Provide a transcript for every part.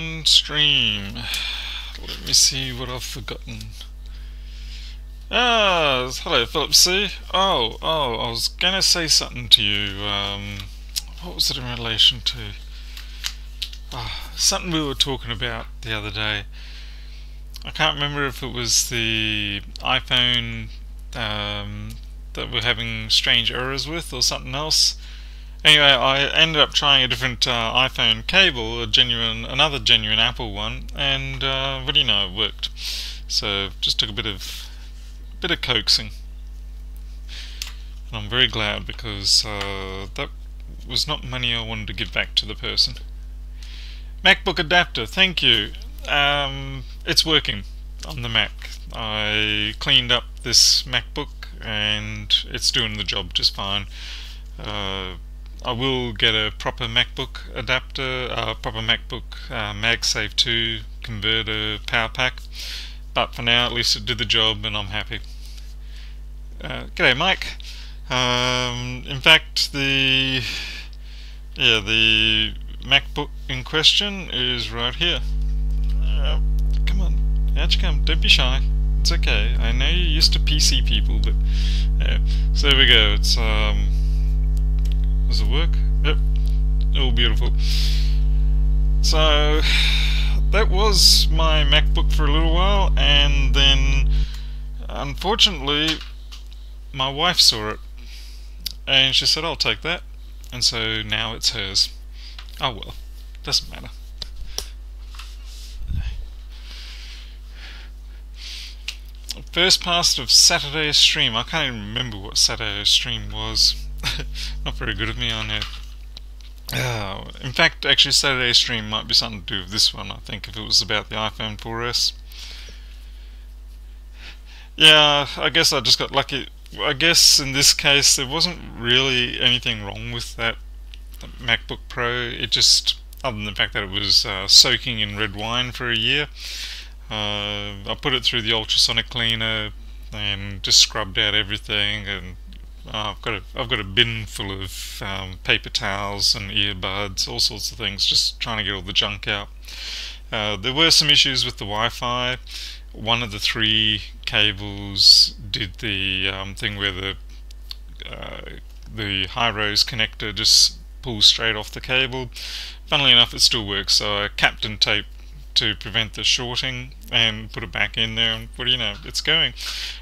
on stream. Let me see what I've forgotten. Hello Philip C. I was gonna say something to you. What was it in relation to? Something we were talking about the other day. I can't remember if it was the iPhone that we're having strange errors with or something else. Anyway, I ended up trying a different iPhone cable, another genuine Apple one, and what do you know, it worked. So just took a bit of coaxing, and I'm very glad because that was not money I wanted to give back to the person. MacBook adapter, thank you. It's working on the Mac. I cleaned up this MacBook and it's doing the job just fine. I will get a proper MacBook adapter, proper MacBook MagSafe 2 converter power pack, but for now at least it did the job and I'm happy. G'day Mike. In fact, the MacBook in question is right here. Come on, out you come, don't be shy. It's okay, I know you're used to PC people, but yeah. So there we go, it's does it work? Yep, all beautiful. So that was my MacBook for a little while, and then unfortunately my wife saw it and she said I'll take that, and so now it's hers. Oh well, doesn't matter. First pass of Saturday's stream. I can't even remember what Saturday's stream was. Not very good of me on it. In fact, actually Saturday's stream might be something to do with this one, I think, if it was about the iPhone 4S. Yeah, I guess I just got lucky. I guess in this case there wasn't really anything wrong with that MacBook Pro. It just, other than the fact that it was soaking in red wine for a year, I put it through the ultrasonic cleaner and just scrubbed out everything, and I've got a bin full of paper towels and earbuds, all sorts of things, just trying to get all the junk out. There were some issues with the Wi-Fi. One of the 3 cables did the thing where the high-rose connector just pulls straight off the cable. Funnily enough, it still works, so I capped and taped to prevent the shorting and put it back in there, and what do you know, it's going.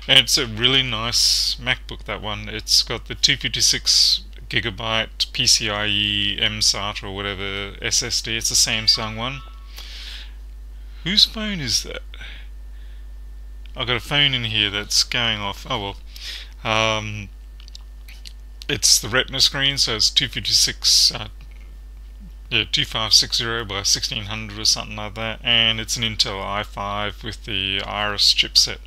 And it's a really nice MacBook, that one. It's got the 256 gigabyte PCIe MSATA or whatever SSD. It's a Samsung one. Whose phone is that? I've got a phone in here that's going off. Oh well. It's the Retina screen, so it's 2560 by 1600 or something like that, and it's an Intel i5 with the Iris chipset.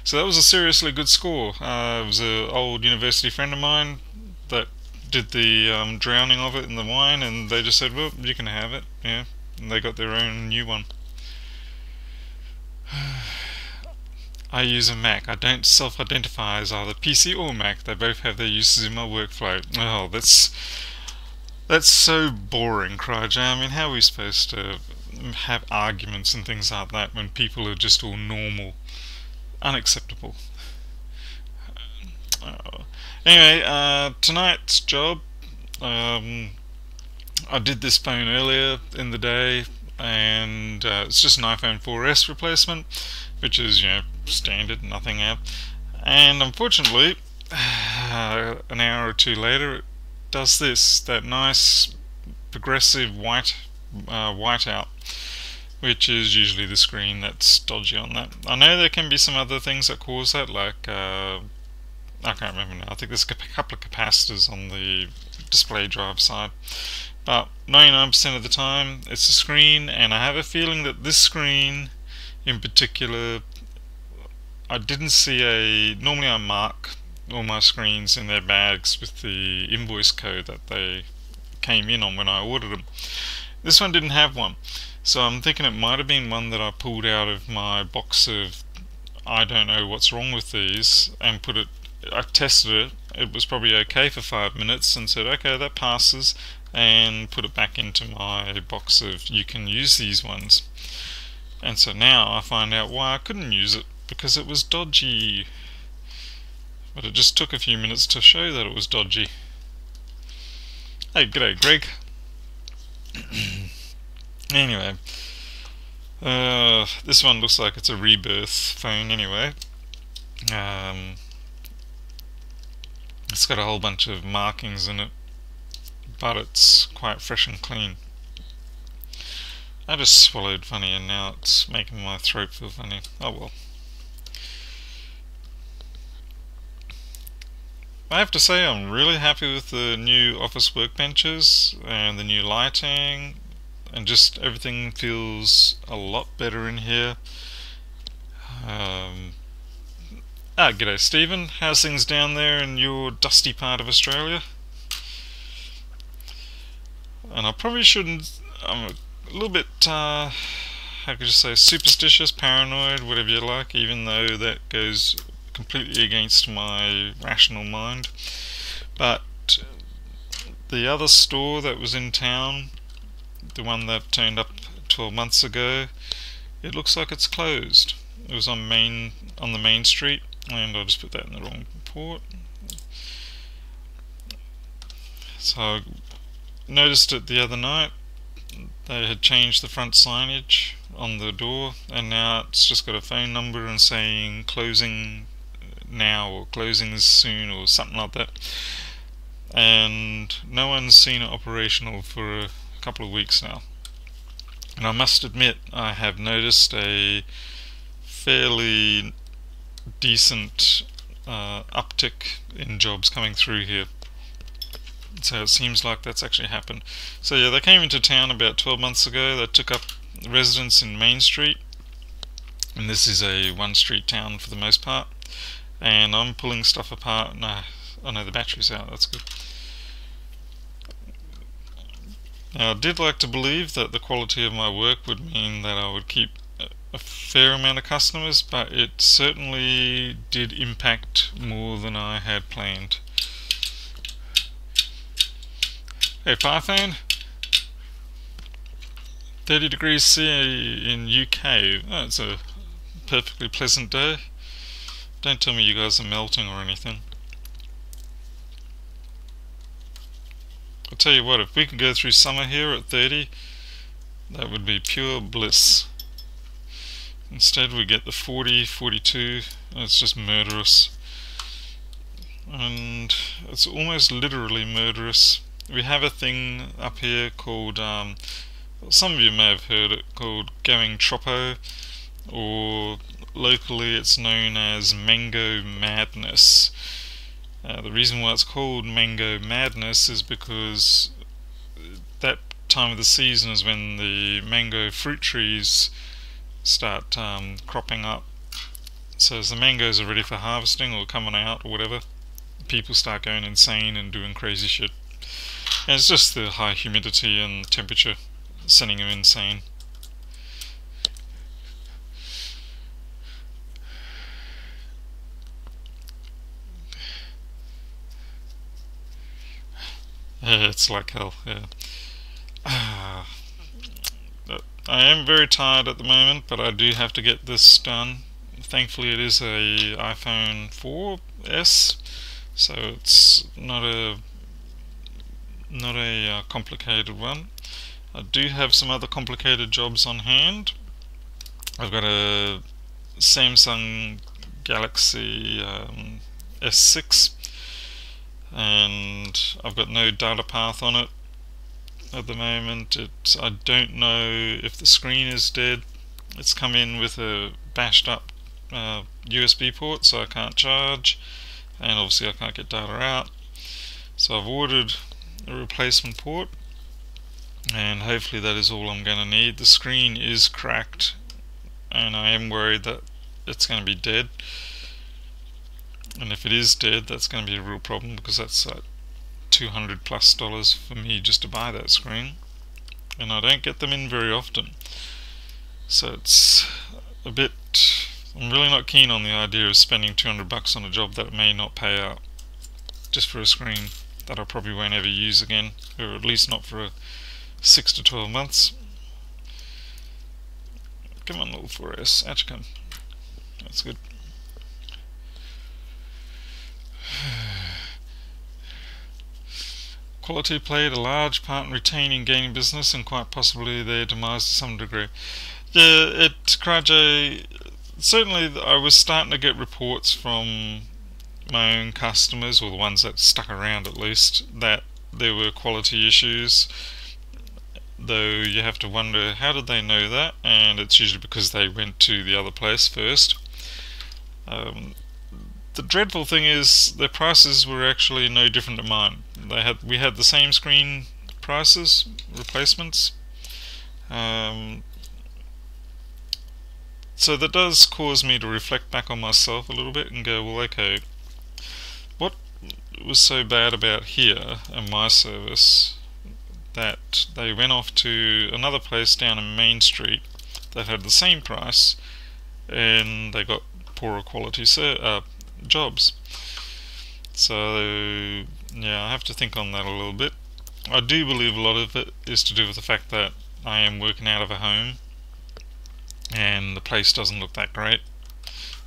So that was a seriously good score. It was an old university friend of mine that did the drowning of it in the wine, and they just said, well, you can have it, yeah, and they got their own new one. I use a Mac. I don't self-identify as either PC or Mac. They both have their uses in my workflow. Oh, that's so boring, Cryj. I mean, how are we supposed to have arguments and things like that when people are just all normal? Unacceptable. Anyway, tonight's job, I did this phone earlier in the day, and it's just an iPhone 4S replacement, which is, you know, standard, nothing out. And unfortunately, an hour or two later, it does this, that nice progressive whiteout, which is usually the screen that's dodgy on that. I know there can be some other things that cause that, like I can't remember now. I think there's a couple of capacitors on the display drive side, but 99% of the time it's the screen. And I have a feeling that this screen in particular, I didn't see normally I mark all my screens in their bags with the invoice code that they came in on when I ordered them. This one didn't have one, so I'm thinking it might have been one that I pulled out of my box of I don't know what's wrong with these and put it. I tested it. It was probably okay for 5 minutes and said okay, that passes, and put it back into my box of you can use these ones. And so now I find out why I couldn't use it, because it was dodgy. But it just took a few minutes to show that it was dodgy. Hey, g'day Greg. Anyway, this one looks like it's a rebirth phone anyway. It's got a whole bunch of markings in it, but it's quite fresh and clean. I just swallowed funny and now it's making my throat feel funny. Oh well. I have to say I'm really happy with the new office workbenches and the new lighting, and just everything feels a lot better in here. G'day Stephen, how's things down there in your dusty part of Australia? And I probably shouldn't, I'm a little bit, how could you say, superstitious, paranoid, whatever you like, even though that goes completely against my rational mind. But the other store that was in town, the one that turned up 12 months ago, it looks like it's closed. It was on the main street, and I just put that in the wrong port. So I noticed it the other night. They had changed the front signage on the door, and now it's just got a phone number and saying closing now or closing soon or something like that. And no one's seen it operational for a couple of weeks now. And I must admit, I have noticed a fairly decent uptick in jobs coming through here. So it seems like that's actually happened. So yeah, they came into town about 12 months ago. They took up residence in Main Street, and this is a one-street town for the most part. And I'm pulling stuff apart. No, oh no, the battery's out. That's good. Now, I did like to believe that the quality of my work would mean that I would keep a fair amount of customers, but it certainly did impact more than I had planned. Hey, Python. 30 degrees C in UK. Oh, it's a perfectly pleasant day. Don't tell me you guys are melting or anything. I'll tell you what, if we could go through summer here at 30, that would be pure bliss. Instead we get the 40, 42, and it's just murderous. And it's almost literally murderous. We have a thing up here called, some of you may have heard it, called going troppo, or locally it's known as mango madness. The reason why it's called mango madness is because that time of the season is when the mango fruit trees start cropping up. So as the mangoes are ready for harvesting or coming out or whatever, people start going insane and doing crazy shit. And it's just the high humidity and temperature sending them insane. Yeah, it's like hell, yeah. I am very tired at the moment, but I do have to get this done. Thankfully it is a iPhone 4S, so it's not a complicated one. I do have some other complicated jobs on hand. I've got a Samsung Galaxy S6, and I've got no data path on it at the moment. I don't know if the screen is dead. It's come in with a bashed up USB port, so I can't charge, and obviously I can't get data out. So I've ordered a replacement port, and hopefully that is all I'm going to need. The screen is cracked, and I am worried that it's going to be dead. And if it is dead, that's going to be a real problem, because that's $200+ for me just to buy that screen, and I don't get them in very often. So it's a bit, I'm really not keen on the idea of spending $200 on a job that may not pay out just for a screen. that I probably won't ever use again, or at least not for 6 to 12 months. Come on, little 4S, out you come. That's good. Quality played a large part in retaining gaming business and quite possibly their demise to some degree. Yeah, at Kraje, certainly I was starting to get reports from my own customers, or the ones that stuck around at least, that there were quality issues, though you have to wonder how did they know that, and it's usually because they went to the other place first. The dreadful thing is their prices were actually no different to mine. We had the same screen prices, replacements. So that does cause me to reflect back on myself a little bit and go, well, okay, what was so bad about here and my service that they went off to another place down in Main Street that had the same price and they got poorer quality jobs. So yeah, I have to think on that a little bit. I do believe a lot of it is to do with the fact that I am working out of a home and the place doesn't look that great,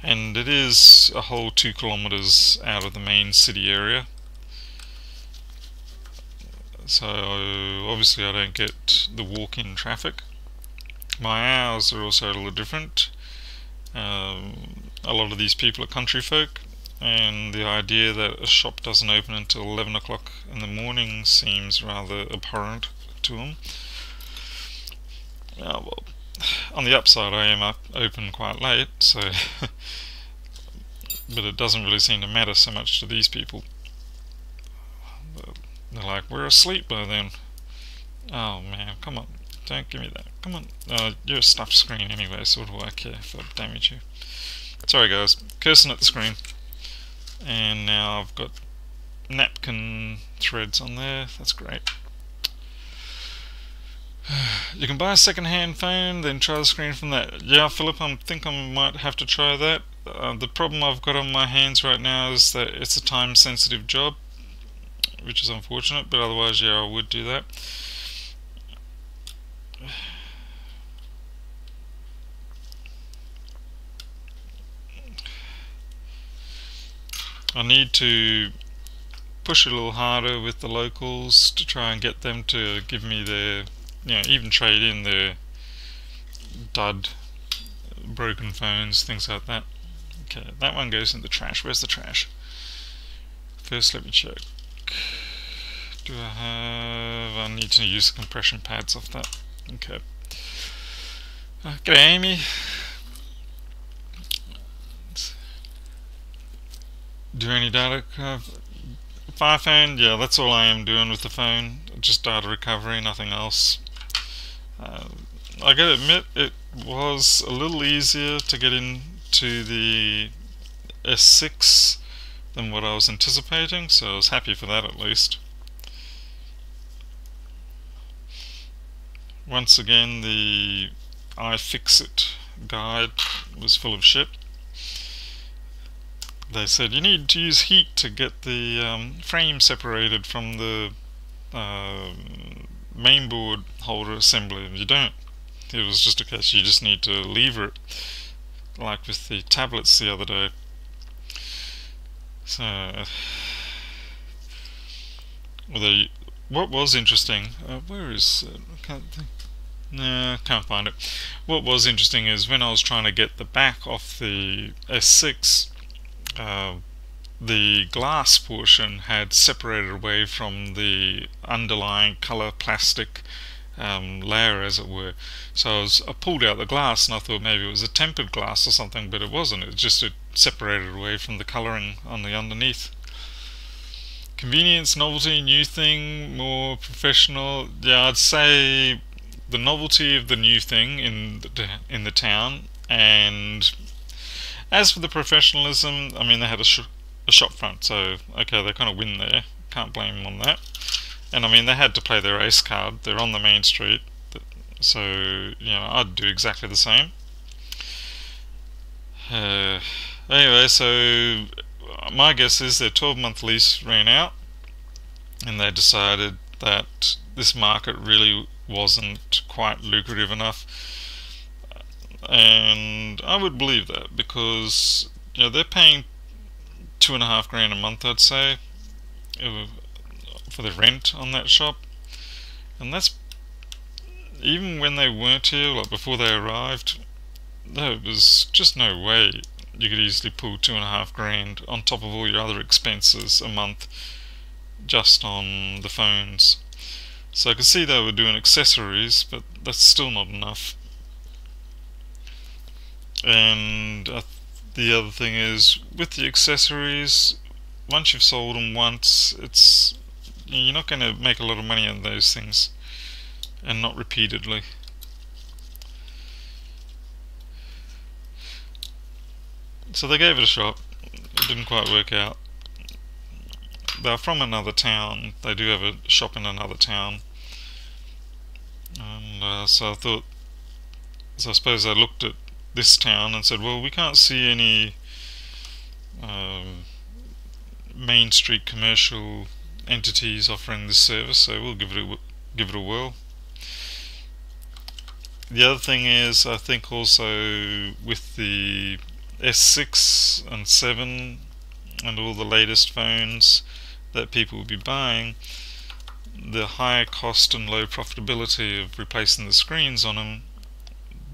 and it is a whole 2 kilometers out of the main city area, so obviously I don't get the walk-in traffic. My hours are also a little different. A lot of these people are country folk, and the idea that a shop doesn't open until 11 o'clock in the morning seems rather abhorrent to them. Well, on the upside, I am open quite late, so but it doesn't really seem to matter so much to these people. They're like, we're asleep by then. Oh man, come on, don't give me that. Come on, you're a stuffed screen anyway, so what do I care if I damage you? Sorry guys, cursing at the screen. And now I've got napkin threads on there, that's great. You can buy a second-hand phone, then try the screen from that. Yeah, Philip, I think I might have to try that. The problem I've got on my hands right now is that it's a time-sensitive job, which is unfortunate, but otherwise, yeah, I would do that. I need to push a little harder with the locals to try and get them to give me their, even trade in their dud, broken phones, things like that. Okay, that one goes in the trash. Where's the trash? First, let me check. Do I have... I need to use the compression pads off that. Okay. G'day, Amy. Do any data... iPhone, yeah, that's all I am doing with the phone. Just data recovery, nothing else. I gotta admit, it was a little easier to get into the S6 than what I was anticipating, so I was happy for that at least. Once again, the iFixit guide was full of shit. They said you need to use heat to get the frame separated from the mainboard holder assembly. You don't. It was just a case you just need to lever it, like with the tablets the other day. So, what was interesting, where is I can't think. No, can't find it. What was interesting is when I was trying to get the back off the S6, the glass portion had separated away from the underlying colour plastic layer, as it were. So I pulled out the glass and I thought maybe it was a tempered glass or something, but it wasn't. It separated away from the colouring on the underneath. Convenience, novelty, new thing, more professional. Yeah, I'd say the novelty of the new thing in the town, and as for the professionalism, I mean, they had a shop front, so okay, they kind of win there. Can't blame them on that. And I mean, they had to play their ace card. They're on the main street, so I'd do exactly the same. Anyway, so my guess is their 12-month lease ran out, and they decided that this market really wasn't quite lucrative enough. And I would believe that, because they're paying 2.5 grand a month, I'd say, uh, for the rent on that shop, and that's even when they weren't here, like before they arrived. There was just no way you could easily pull 2.5 grand on top of all your other expenses a month just on the phones. So I could see they were doing accessories, but that's still not enough. And the other thing is, with the accessories, once you've sold them once, you're not going to make a lot of money on those things, and not repeatedly. So they gave it a shot. It didn't quite work out. They're from another town. They do have a shop in another town, and so I suppose I looked at this town and said, well, we can't see any main street commercial entities offering this service, so we'll give it a whirl. The other thing is, I think also with the S6 and 7 and all the latest phones that people will be buying, the high cost and low profitability of replacing the screens on them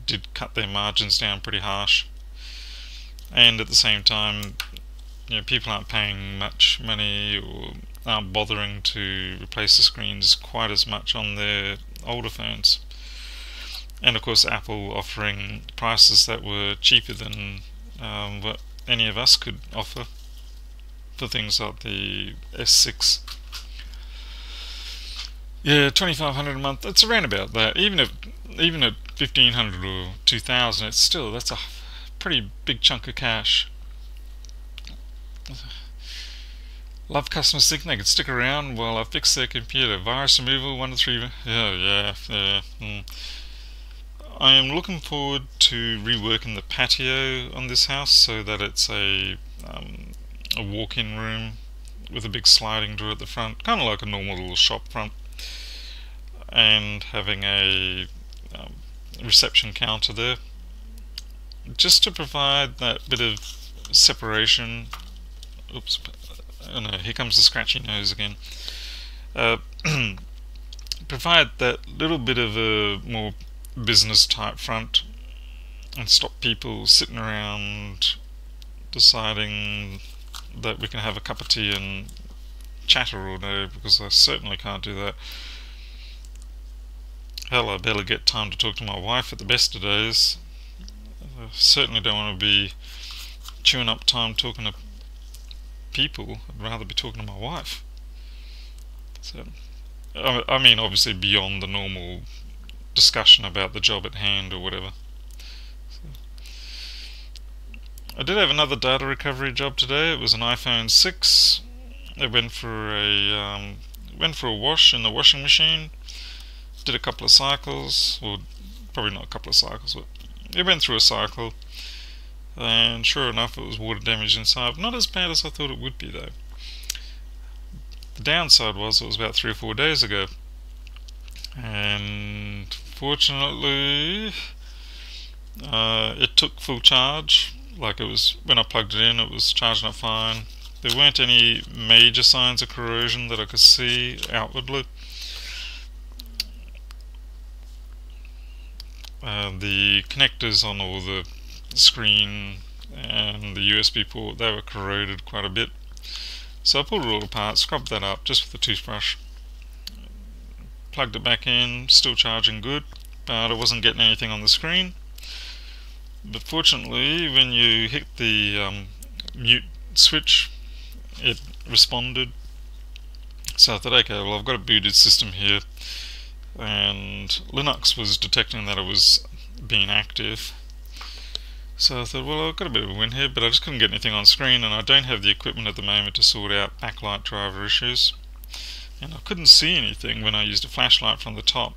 did cut their margins down pretty harsh. And at the same time, people aren't paying much money or aren't bothering to replace the screens quite as much on their older phones. And of course, Apple offering prices that were cheaper than what any of us could offer for things like the S6. Yeah, 2,500 a month. It's around about that. Even at 1,500 or 2,000, that's a pretty big chunk of cash. Love customers thinking they could stick around while I fix their computer. Virus removal 1 to 3. Yeah. I am looking forward to reworking the patio on this house so that it's a walk-in room with a big sliding door at the front, kind of like a normal little shop front, and having a reception counter there, just to provide that bit of separation. Oops, oh no, here comes the scratchy nose again. Provide that little bit of a more business type front, and stop people sitting around deciding that we can have a cup of tea and chatter all day, because I certainly can't do that. Hell, I barely get time to talk to my wife at the best of days. I certainly don't want to be chewing up time talking to people. I'd rather be talking to my wife. So, I mean, obviously beyond the normal discussion about the job at hand or whatever. So, I did have another data recovery job today. It was an iPhone 6. It went for a wash in the washing machine. Did a couple of cycles, or probably not a couple of cycles, but it went through a cycle, and sure enough, it was water damage inside. Not as bad as I thought it would be, though. The downside was it was about 3 or 4 days ago, and fortunately it took full charge. Like, it was, when I plugged it in, it was charging up fine. There weren't any major signs of corrosion that I could see outwardly. The connectors on all the screen and the USB port, they were corroded quite a bit. So I pulled it all apart, scrubbed that up just with a toothbrush, plugged it back in, still charging good, but I wasn't getting anything on the screen. But fortunately, when you hit the mute switch, it responded. So I thought, okay, well, I've got a booted system here, and Linux was detecting that it was being active. So I thought, well, I've got a bit of a win here, but I just couldn't get anything on screen, and I don't have the equipment at the moment to sort out backlight driver issues. And I couldn't see anything when I used a flashlight from the top.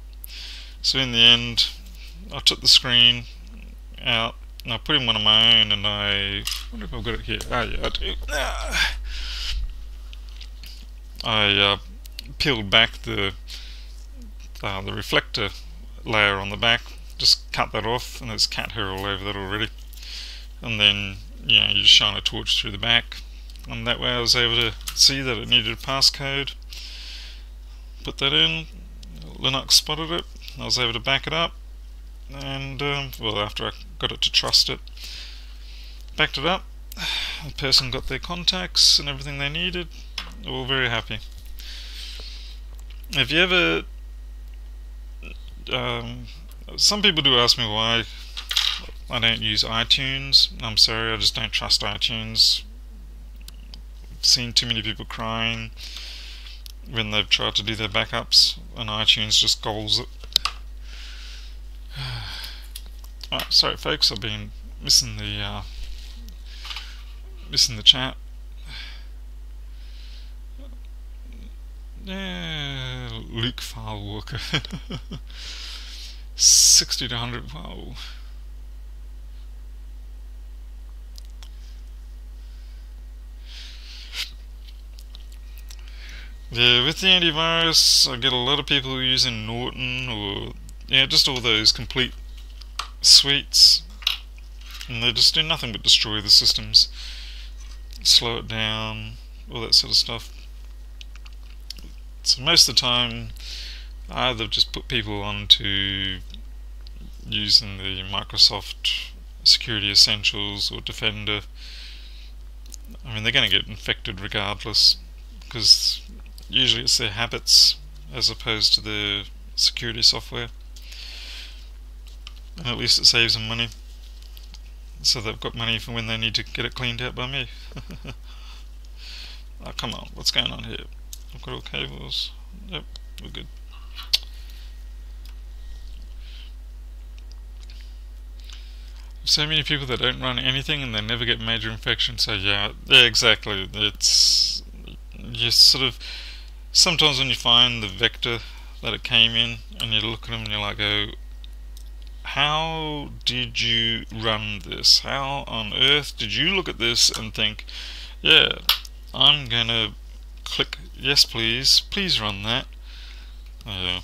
So in the end, I took the screen out and I put in one of my own, and I wonder if I've got it here. Ah, yeah, I do. I peeled back the reflector layer on the back. Just cut that off, and there's cat hair all over that already. And then you just shine a torch through the back, and that way I was able to see that it needed a passcode. Put that in. Linux spotted it. I was able to back it up, and well, after I got it to trust it, backed it up. The person got their contacts and everything they needed. All very happy. Have you ever some people do ask me why I don't use iTunes. I'm sorry, I just don't trust iTunes. I've seen too many people crying when they've tried to do their backups and iTunes just gobbles it. Alright, sorry folks, I've been missing the chat. Yeah, Luke File Walker. 60 to 100. Wow. Yeah, with the antivirus, I get a lot of people using Norton or just all those complete suites, and they just do nothing but destroy the systems, slow it down, all that sort of stuff. So most of the time, I either just put people onto using the Microsoft Security Essentials or Defender. I mean, they're going to get infected regardless, because usually it's their habits as opposed to the security software, and at least it saves them money, so they've got money for when they need to get it cleaned out by me. Oh, come on, what's going on here? I've got all cables. Yep, we're good. So many people that don't run anything and they never get major infection. So yeah, exactly. It's you sort of sometimes when you find the vector that it came in and you look at them and you're like, oh, how did you run this? How on earth did you look at this and think, yeah, I'm gonna click yes please run that. I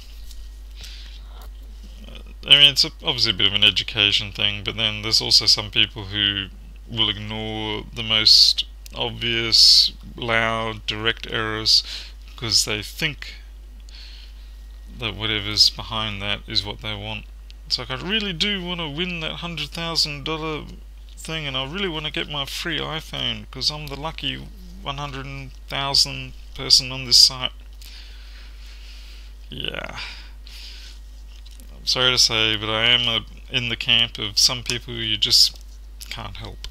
mean, it's obviously a bit of an education thing, but then there's also some people who will ignore the most obvious, loud, direct errors because they think that whatever's behind that is what they want. It's like, I really do want to win that $100,000 thing, and I really want to get my free iPhone because I'm the lucky 100,000 person on this site. Yeah. I'm sorry to say, but I am in the camp of some people you just can't help.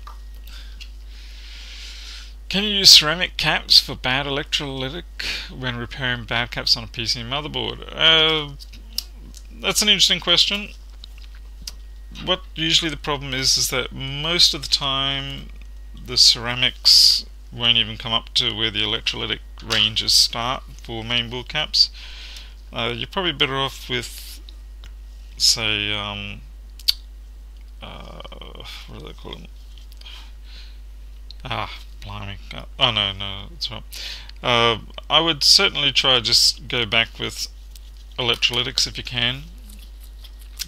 Can you use ceramic caps for bad electrolytic when repairing bad caps on a PC motherboard? That's an interesting question. What usually the problem is that most of the time the ceramics won't even come up to where the electrolytic ranges start for mainboard caps. You're probably better off with, say, what do they call them? Blimey. Oh no, that's right. I would certainly try just go back with electrolytics if you can.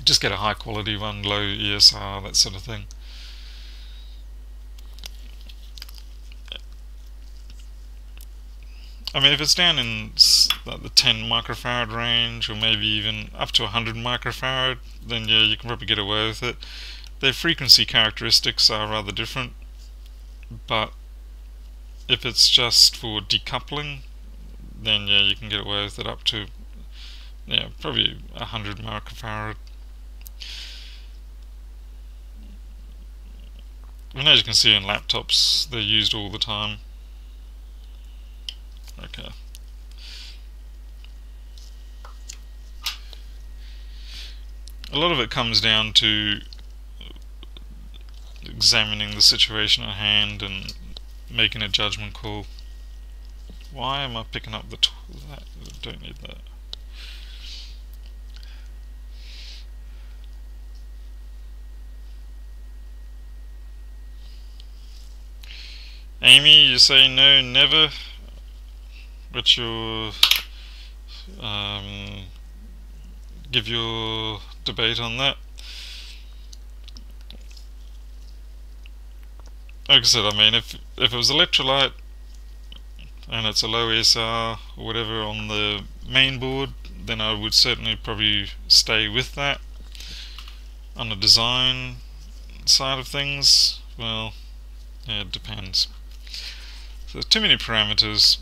Just get a high quality one, low ESR, that sort of thing. I mean, if it's down in the 10 microfarad range, or maybe even up to 100 microfarad, then yeah, you can probably get away with it. Their frequency characteristics are rather different, but if it's just for decoupling, then yeah, you can get away with it up to, yeah, probably 100 microfarad. And as you can see in laptops, they're used all the time. Okay. A lot of it comes down to examining the situation at hand and making a judgment call. Why am I picking up the that? I don't need that. Amy, you say no, never, but you're give your debate on that. Like I said, I mean, if it was electrolyte and it's a low SR or whatever on the main board, then I would certainly probably stay with that. On the design side of things, well, yeah, it depends. So there's too many parameters.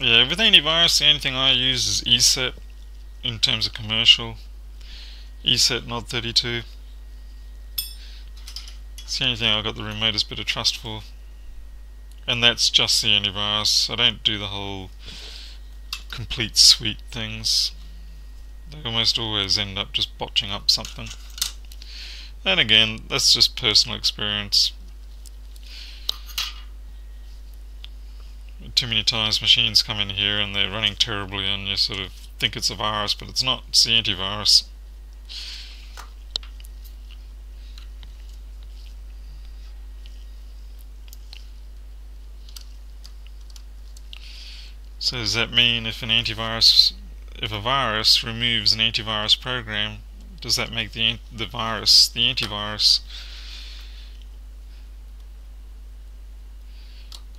Yeah, with antivirus, the only thing I use is ESET in terms of commercial. ESET Nod 32. It's the only thing I've got the remotest bit of trust for. And that's just the antivirus. I don't do the whole complete suite things. They almost always end up just botching up something. And again, that's just personal experience. Too many times machines come in here and they're running terribly and you sort of think it's a virus, but it's not, it's the antivirus. So does that mean if a virus removes an antivirus program, does that make the virus the antivirus?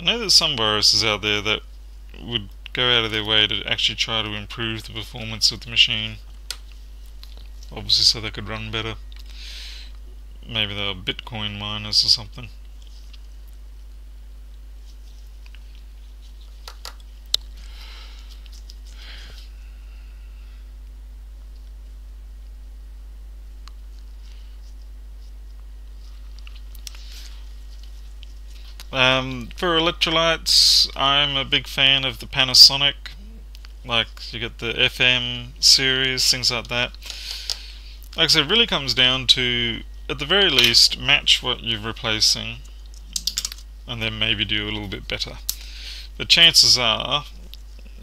I know there's some viruses out there that would go out of their way to actually try to improve the performance of the machine, obviously so they could run better. Maybe they were Bitcoin miners or something. For electrolytes, I'm a big fan of the Panasonic. Like, you get the FM series, things like that. Like I said, it really comes down to, at the very least, match what you're replacing and then maybe do a little bit better. But chances are,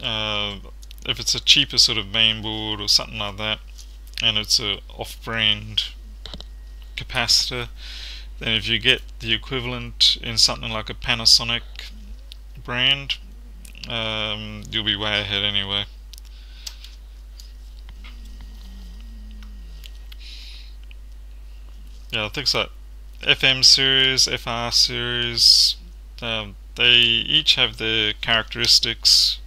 if it's a cheaper sort of mainboard or something like that, and it's a off-brand capacitor, then if you get the equivalent in something like a Panasonic brand, you'll be way ahead anyway. Yeah, things like FM series, FR series, they each have their characteristics,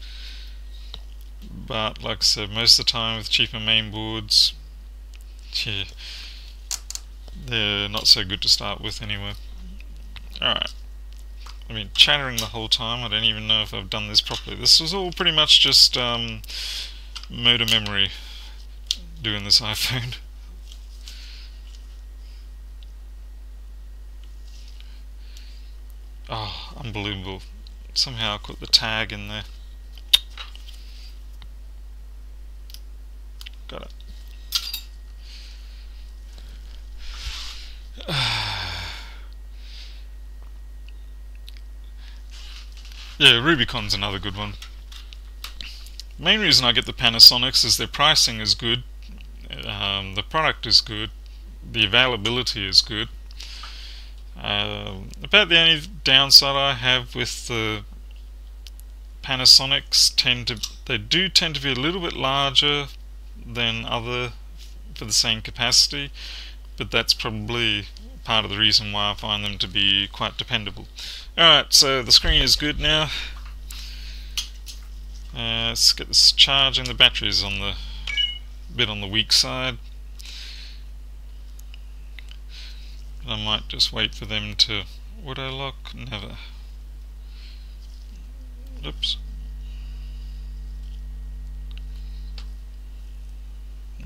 but like I said, most of the time with cheaper mainboards, yeah, they're not so good to start with anyway. Alright, I've been chattering the whole time. I don't even know if I've done this properly. This was all pretty much just motor memory doing this iPhone. Oh, unbelievable. Somehow I put the tag in there. Got it. Yeah, Rubicon's another good one. Main reason I get the Panasonics is their pricing is good, the product is good, the availability is good. About the only downside I have with the Panasonics, they do tend to be a little bit larger than other for the same capacity, but that's probably part of the reason why I find them to be quite dependable. Alright, so the screen is good now. Let's get this charging. The battery's on the bit on the weak side. I might just wait for them to auto lock. Never. Oops.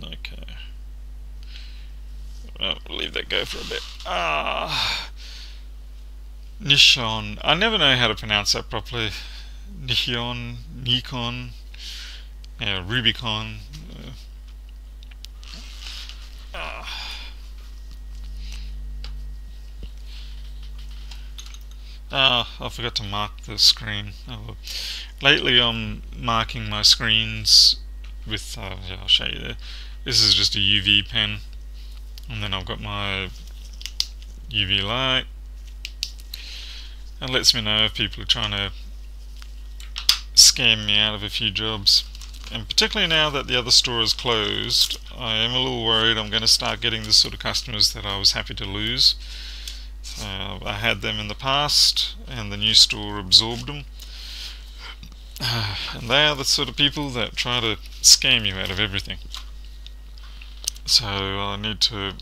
Okay. Well, we'll leave that go for a bit. Nishon. I never know how to pronounce that properly. Nikon, yeah, Rubicon. Ah, I forgot to mark the screen. Oh, well. Lately I'm marking my screens with, yeah, I'll show you there. This is just a UV pen, and then I've got my UV light. It lets me know if people are trying to scam me out of a few jobs. And particularly now that the other store is closed, I am a little worried I'm going to start getting the sort of customers that I was happy to lose. I had them in the past, and the new store absorbed them. And they are the sort of people that try to scam you out of everything. So I need to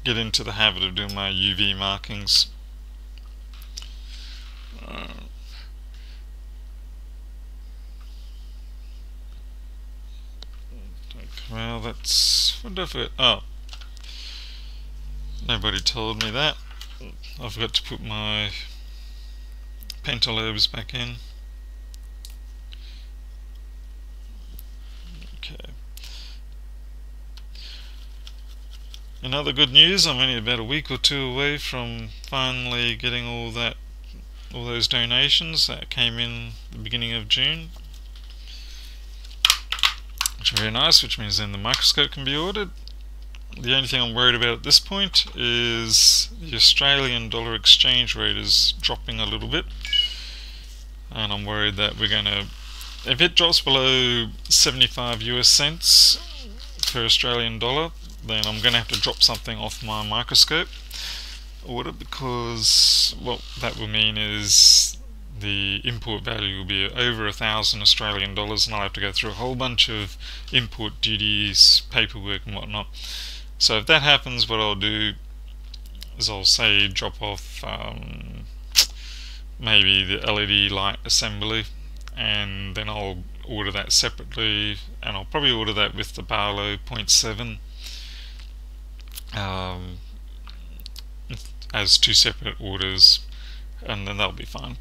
get into the habit of doing my UV markings. Well, that's... what did I forget? Oh, nobody told me that. I forgot to put my pentalobes back in. Okay. In other good news, I'm only about a week or two away from finally getting all those donations that came in the beginning of June, which are very nice, which means then the microscope can be ordered. The only thing I'm worried about at this point is the Australian dollar exchange rate is dropping a little bit, and I'm worried that we're going to, if it drops below 75 US cents per Australian dollar, then I'm going to have to drop something off my microscope order, because what that will mean is the import value will be over 1,000 Australian dollars, and I'll have to go through a whole bunch of import duties, paperwork and whatnot. So if that happens, what I'll do is I'll say drop off maybe the LED light assembly, and then I'll order that separately, and I'll probably order that with the Barlow 0.7 as two separate orders, and then that'll be fine.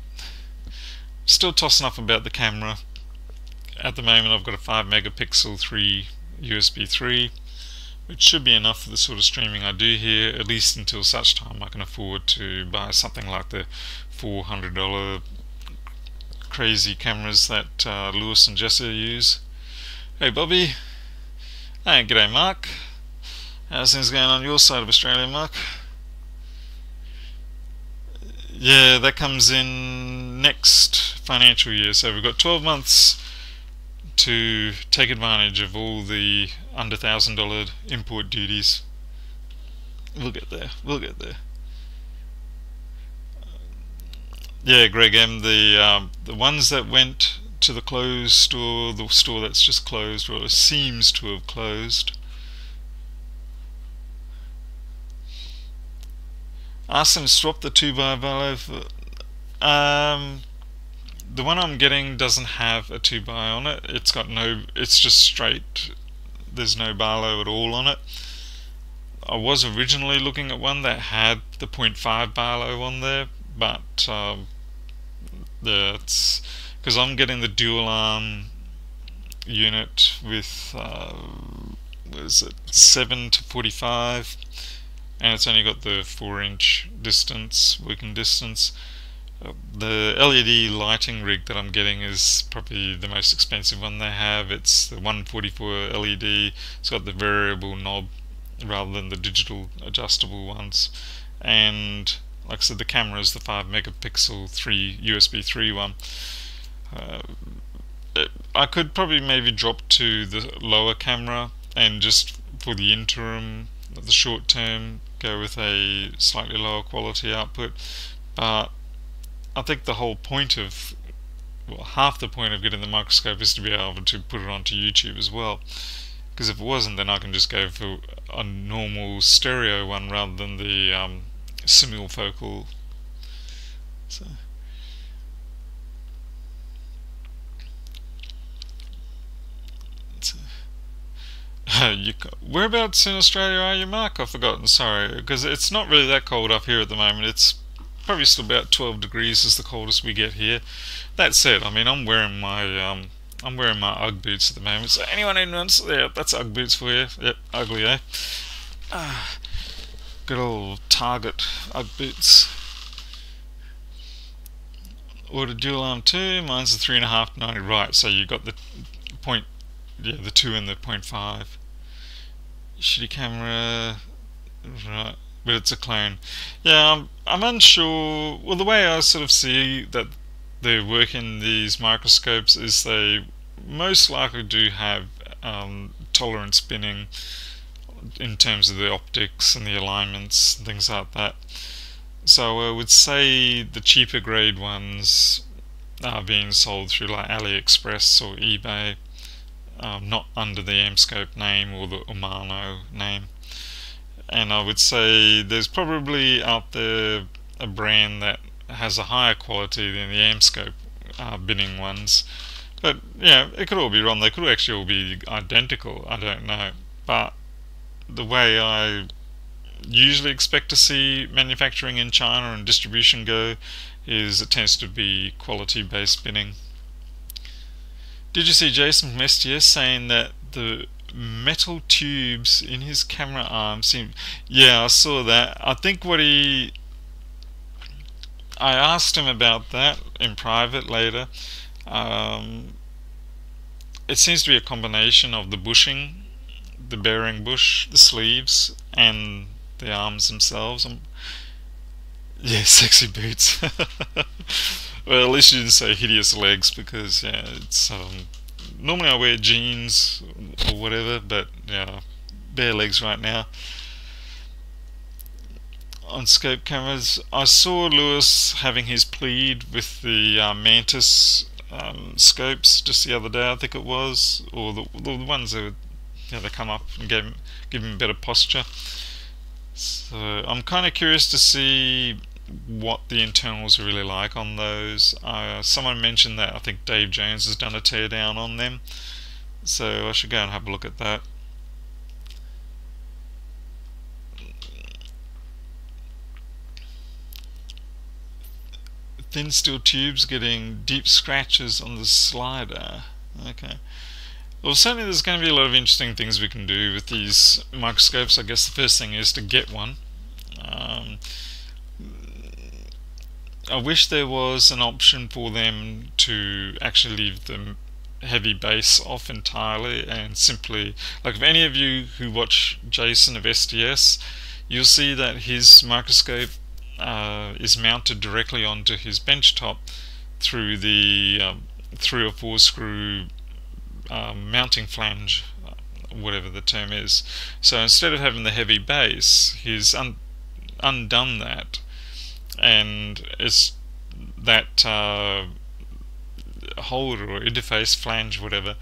Still tossing up about the camera. At the moment I've got a 5 megapixel 3 USB 3, which should be enough for the sort of streaming I do here, at least until such time I can afford to buy something like the $400 crazy cameras that Lewis and Jessa use. Hey Bobby. Hey, g'day Mark. How's things going on your side of Australia, Mark? Yeah, that comes in next financial year, so we've got 12 months to take advantage of all the under $1,000 import duties. We'll get there. We'll get there. Yeah, Greg M. The ones that went to the closed store, the store that's just closed, or seems to have closed. Ask them to swap the 2x Barlow for. The one I'm getting doesn't have a 2x on it. It's got no. It's just straight. There's no Barlow at all on it. I was originally looking at one that had the 0.5 Barlow on there, but it's because I'm getting the dual arm unit with what is it, 7 to 45, and it's only got the 4-inch distance, working distance. The LED lighting rig that I'm getting is probably the most expensive one they have. It's the 144 LED. It's got the variable knob rather than the digital adjustable ones, and like I said, the camera is the 5 megapixel 3 USB 3 one. I could probably maybe drop to the lower camera and just for the interim, the short term, go with a slightly lower quality output. But I think the whole point of, well, half the point of getting the microscope is to be able to put it onto YouTube as well. Because if it wasn't, then I can just go for a normal stereo one rather than the simulfocal. So. Whereabouts in Australia are you, Mark? I've forgotten, sorry, because it's not really that cold up here at the moment. It's probably still about 12 degrees is the coldest we get here. That said, I mean, I'm wearing my UGG boots at the moment. So anyone who wants, yeah, that's UGG boots for you. Yep, ugly, eh? Good old Target UGG boots. Ordered dual arm 2, mine's the 3.5 to 90, right, so you got the point, yeah, the 2 and the 0.5. Shitty camera, right, but it's a clone. Yeah, I'm unsure. Well, the way I sort of see that they work in these microscopes is they most likely do have tolerance binning in terms of the optics and the alignments and things like that. So I would say the cheaper grade ones are being sold through like AliExpress or eBay, not under the Emscope name or the Umano name. And I would say there's probably out there a brand that has a higher quality than the Emscope binning ones. But yeah, it could all be wrong. They could actually all be identical. I don't know. But the way I usually expect to see manufacturing in China and distribution go is it tends to be quality based binning. Did you see Jason from STS saying that the metal tubes in his camera arm seem... Yeah, I saw that. I think I asked him about that in private later. It seems to be a combination of the bushing, the bearing bush, the sleeves, and the arms themselves. Yeah, sexy boots. Well, at least you didn't say hideous legs, because yeah, it's normally I wear jeans or whatever, but yeah, bare legs right now. On scope cameras, I saw Lewis having his plead with the Mantis scopes just the other day, I think it was, or the ones that they come up and give him better posture. So I'm kind of curious to see what the internals are really like on those. Someone mentioned that I think Dave Jones has done a teardown on them, so I should go and have a look at that. Thin steel tubes getting deep scratches on the slider. Okay. Well, certainly there's going to be a lot of interesting things we can do with these microscopes. I guess the first thing is to get one. I wish there was an option for them to actually leave the heavy base off entirely and simply, like, if any of you who watch Jason of STS, you'll see that his microscope is mounted directly onto his bench top through the 3 or 4 screw mounting flange, whatever the term is. So instead of having the heavy base, he's undone that, and it's that holder or interface flange, whatever,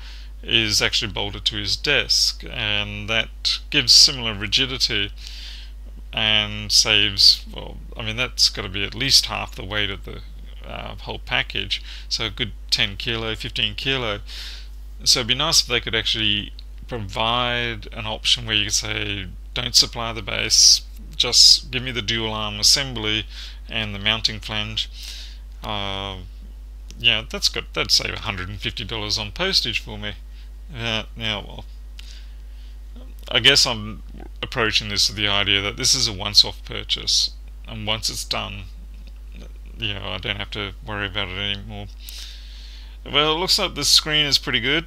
is actually bolted to his desk, and that gives similar rigidity and saves, well, I mean, that's got to be at least half the weight of the whole package, so a good 10 kilo, 15 kilo. So it'd be nice if they could actually provide an option where you could say, don't supply the base, just give me the dual arm assembly and the mounting flange. Yeah, that'd save $150 on postage for me. Now, well, I guess I'm approaching this with the idea that this is a once-off purchase, and once it's done, you know, I don't have to worry about it anymore. Well, it looks like the screen is pretty good.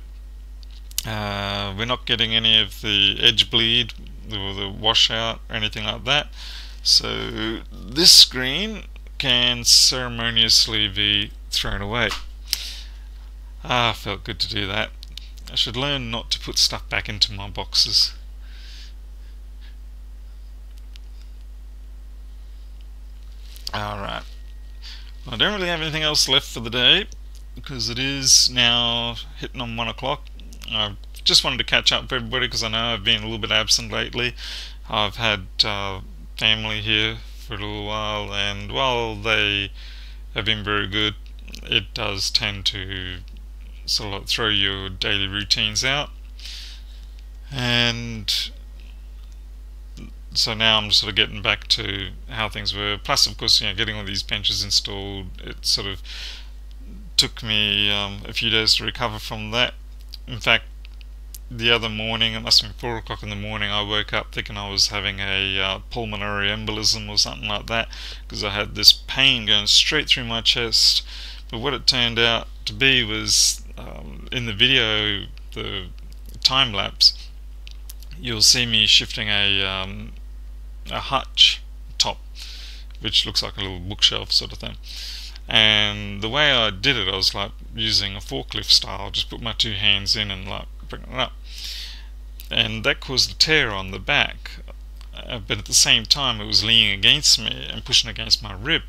We're not getting any of the edge bleed or the washout or anything like that. So this screen can ceremoniously be thrown away. Felt good to do that. I should learn not to put stuff back into my boxes. Alright. I don't really have anything else left for the day, because it is now hitting on 1 o'clock. I just wanted to catch up with everybody because I know I've been a little bit absent lately. I've had family here for a little while, and while they have been very good, it does tend to sort of throw your daily routines out. And so now I'm sort of getting back to how things were. Plus, of course, you know, getting all these benches installed, it sort of took me a few days to recover from that. In fact, the other morning, it must have been 4 o'clock in the morning, I woke up thinking I was having a pulmonary embolism or something like that, because I had this pain going straight through my chest But what it turned out to be was, in the video, the time lapse, you'll see me shifting a hutch top, which looks like a little bookshelf sort of thing. And the way I did it, I was like using a forklift style, just put my two hands in and like bring it up. And that caused a tear on the back, but at the same time it was leaning against me and pushing against my rib,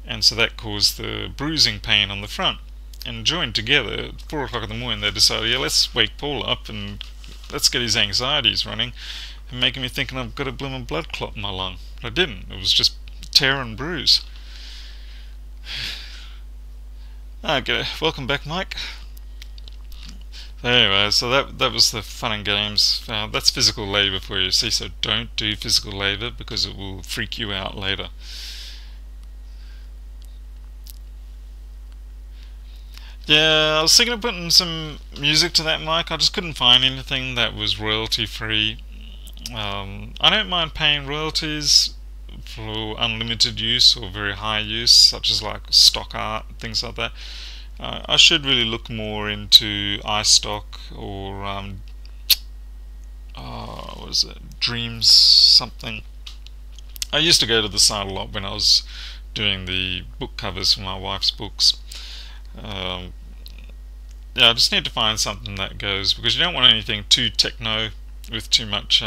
and so that caused the bruising pain on the front. And joined together at 4 o'clock in the morning, they decided, yeah, let's wake Paul up and let's get his anxieties running, and making me thinking I've got a blooming blood clot in my lung. But I didn't. It was just tear and bruise. Okay, welcome back, Mike. Anyway, so that was the fun and games. That's physical labour for you. See, so don't do physical labour because it will freak you out later. Yeah, I was thinking of putting some music to that, Mike. I just couldn't find anything that was royalty free. I don't mind paying royalties for unlimited use or very high use, such as like stock art, things like that. I should really look more into iStock or what is it, Dreams something. I used to go to the site a lot when I was doing the book covers for my wife's books. Um, yeah, I just need to find something that goes, because you don't want anything too techno with too much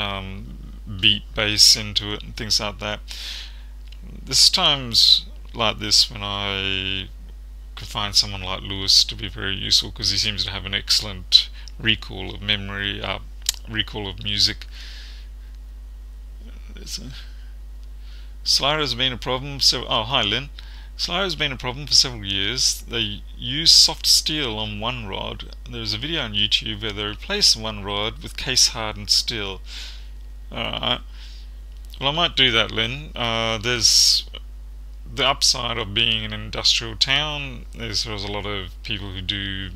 beat bass into it and things like that. There's times like this when I could find someone like Lewis to be very useful, because he seems to have an excellent recall of memory, recall of music. Slider has been a problem. Oh, hi Lynn. Slider has been a problem for several years. They use soft steel on one rod. There's a video on YouTube where they replace one rod with case hardened steel. Alright. Well, I might do that, Lynn. There's the upside of being an industrial town. There's a lot of people who do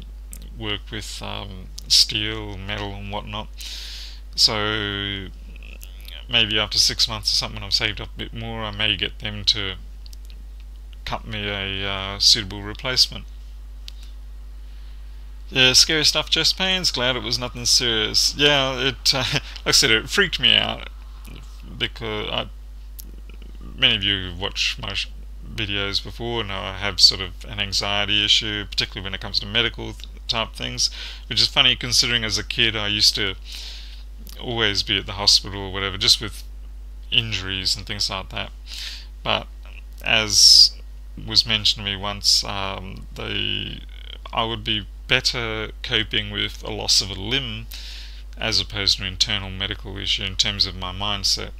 work with steel, metal and whatnot. So maybe after 6 months or something, I've saved up a bit more, I may get them to cut me a suitable replacement. Yeah, scary stuff, chest pains. Glad it was nothing serious. Yeah, it like I said, it freaked me out because many of you who've watched my videos before know I have sort of an anxiety issue, particularly when it comes to medical type things, which is funny considering as a kid I used to always be at the hospital or whatever, just with injuries and things like that. But as was mentioned to me once, I would be better coping with a loss of a limb as opposed to an internal medical issue in terms of my mindset.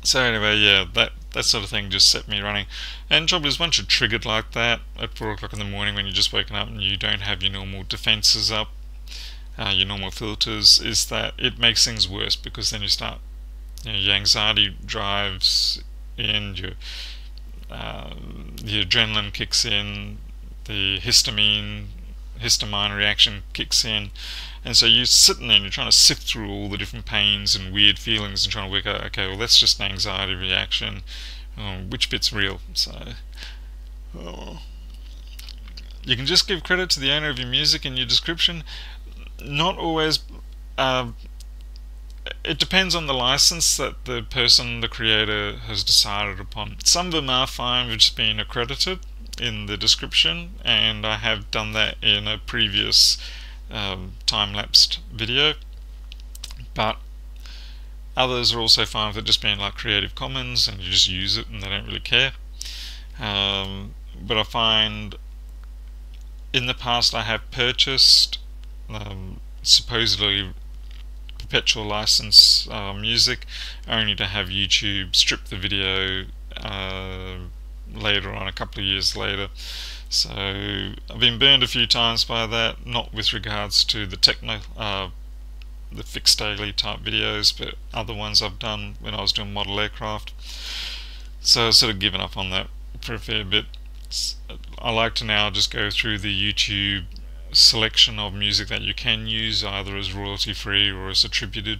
So anyway, yeah, that sort of thing just set me running. And the trouble is, once you're triggered like that at 4 o'clock in the morning when you're just waking up and you don't have your normal defences up, your normal filters, is that it makes things worse, because then you start, your anxiety drives in, your the adrenaline kicks in, the histamine reaction kicks in, and so you're sitting there and you're trying to sift through all the different pains and weird feelings and trying to work out, okay, well that's just an anxiety reaction, which bit's real. So you can just give credit to the owner of your music in your description. Not always. It depends on the license that the person, the creator, has decided upon. Some of them are fine with just being accredited in the description, and I have done that in a previous time-lapsed video, but others are also fine with it just being like Creative Commons and you just use it and they don't really care. But I find in the past I have purchased supposedly perpetual license music only to have YouTube strip the video later on, a couple of years later. So I've been burned a few times by that, not with regards to the techno, the fixed daily type videos, but other ones I've done when I was doing model aircraft. So I've sort of given up on that for a fair bit. I like to now just go through the YouTube selection of music that you can use either as royalty free or as attributed,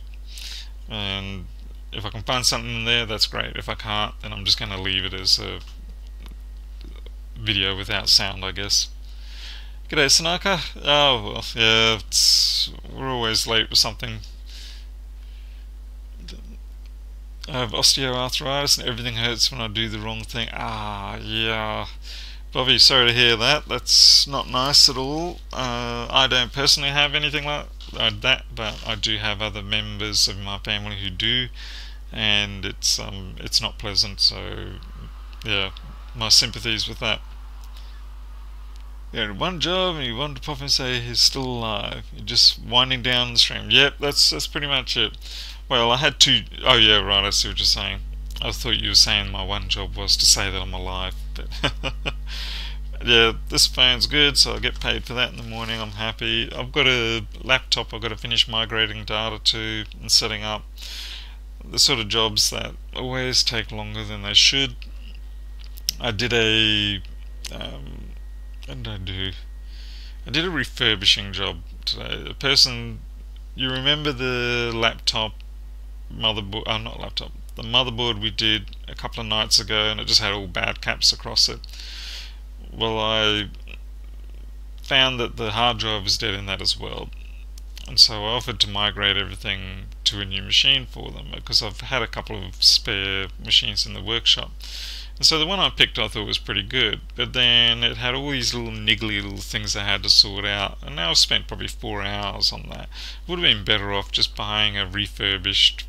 and if I can find something in there, that's great. If I can't, then I'm just going to leave it as a video without sound, I guess. G'day, Sanaka. Oh, well, yeah, we're always late with something. I have osteoarthritis and everything hurts when I do the wrong thing. Ah, yeah. Bobby, sorry to hear that. That's not nice at all. I don't personally have anything like that, but I do have other members of my family who do, and it's not pleasant. So, yeah, my sympathies with that. You had one job and you wanted to pop in and say he's still alive. You're just winding down the stream. Yep, that's pretty much it. Well, I had two. Oh yeah, right. I see what you're saying. I thought you were saying my one job was to say that I'm alive. But yeah, this phone's good, so I get paid for that in the morning. I'm happy. I've got a laptop I've got to finish migrating data to and setting up. The sort of jobs that always take longer than they should. I did a what did I do? I did a refurbishing job today. The person, you remember the laptop motherboard? Not laptop. The motherboard we did a couple of nights ago, and it just had all bad caps across it. Well, I found that the hard drive was dead in that as well, and so I offered to migrate everything to a new machine for them because I've had a couple of spare machines in the workshop. And so the one I picked I thought was pretty good, but then it had all these little niggly little things I had to sort out, and now I've spent probably 4 hours on that. Would have been better off just buying a refurbished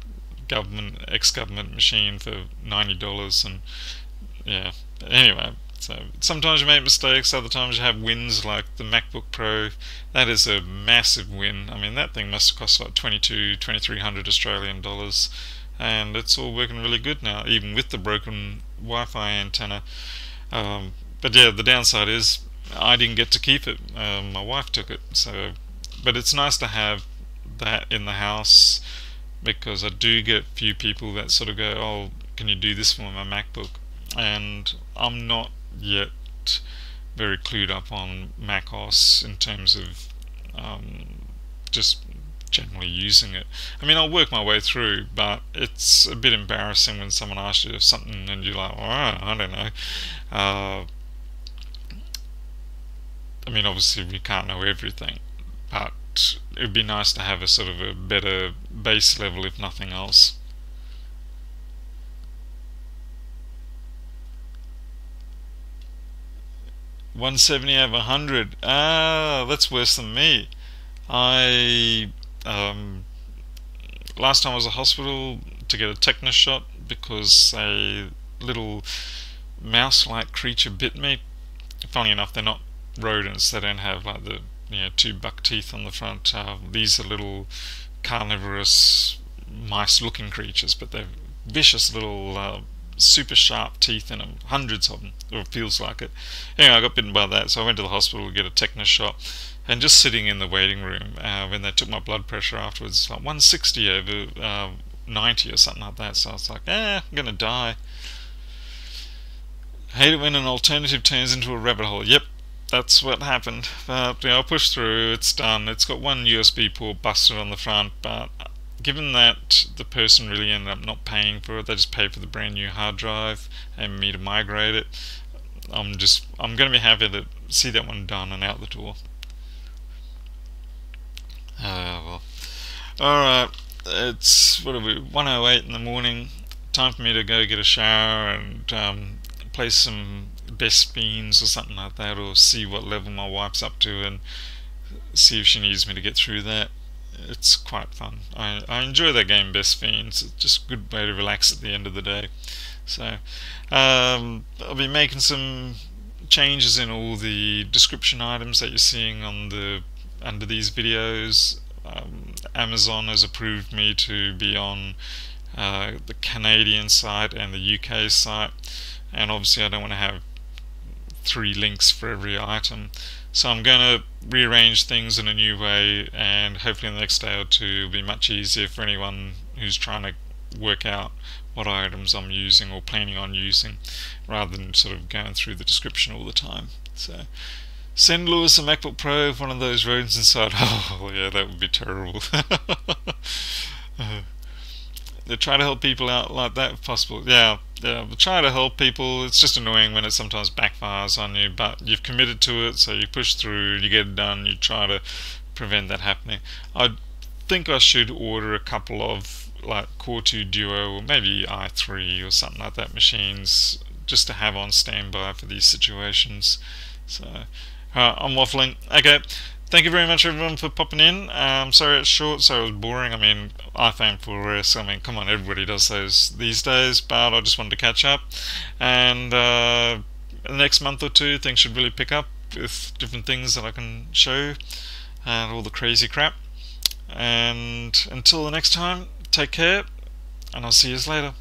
ex-government machine for $90, and yeah. Anyway, so sometimes you make mistakes, other times you have wins like the MacBook Pro. That is a massive win. I mean, that thing must have cost like 2,300 Australian dollars, and it's all working really good now, even with the broken Wi-Fi antenna. But yeah, the downside is I didn't get to keep it. My wife took it. So, but it's nice to have that in the house because I do get a few people that sort of go, "Oh, can you do this for my MacBook?" And I'm not yet very clued up on macOS in terms of just generally using it. I mean, I'll work my way through, but it's a bit embarrassing when someone asks you something and you're like, oh, I don't know. I mean, obviously we can't know everything, but it would be nice to have a sort of a better base level, if nothing else. $170 over 100. Ah, that's worse than me. I last time I was at hospital to get a tetanus shot because a little mouse-like creature bit me. Funny enough, they're not rodents. They don't have like the two buck teeth on the front. These are little carnivorous mice-looking creatures, but they're vicious little super sharp teeth in them, hundreds of them, or it feels like it. Anyway, I got bitten by that, so I went to the hospital to get a tetanus shot. And just sitting in the waiting room, when they took my blood pressure afterwards, like 160 over 90 or something like that. So I was like, I'm gonna die. Hate it when an alternative turns into a rabbit hole. Yep, that's what happened. But I'll push through. It's done. It's got one USB port busted on the front, but given that the person really ended up not paying for it, they just paid for the brand new hard drive and me to migrate it. I'm going to be happy to see that one done and out the door. Well, alright, it's, what are we, 1:08 in the morning. Time for me to go get a shower and play some best fiends or something like that, or see what level my wife's up to and see if she needs me to get through that. It's quite fun. I enjoy that game, Best Fiends. It's just a good way to relax at the end of the day. So I'll be making some changes in all the description items that you're seeing on the under these videos. Amazon has approved me to be on the Canadian site and the UK site, and obviously I don't want to have 3 links for every item, so I'm going to rearrange things in a new way, and hopefully in the next day or two it'll be much easier for anyone who's trying to work out what items I'm using or planning on using, rather than sort of going through the description all the time. So send Lewis a MacBook Pro with one of those rodents inside. Oh yeah, that would be terrible. They try to help people out like that if possible. Yeah, we'll try to help people. It's just annoying when it sometimes backfires on you, but you've committed to it, so you push through, you get it done, you try to prevent that happening. I think I should order a couple of like Core 2 Duo or maybe i3 or something like that machines just to have on standby for these situations. So I'm waffling. Okay, thank you very much everyone for popping in. Sorry it's short, sorry it was boring. I mean, iPhone 4S, I mean, come on, everybody does those these days, but I just wanted to catch up. And the next month or two, things should really pick up with different things that I can show and all the crazy crap. And until the next time, take care, and I'll see you later.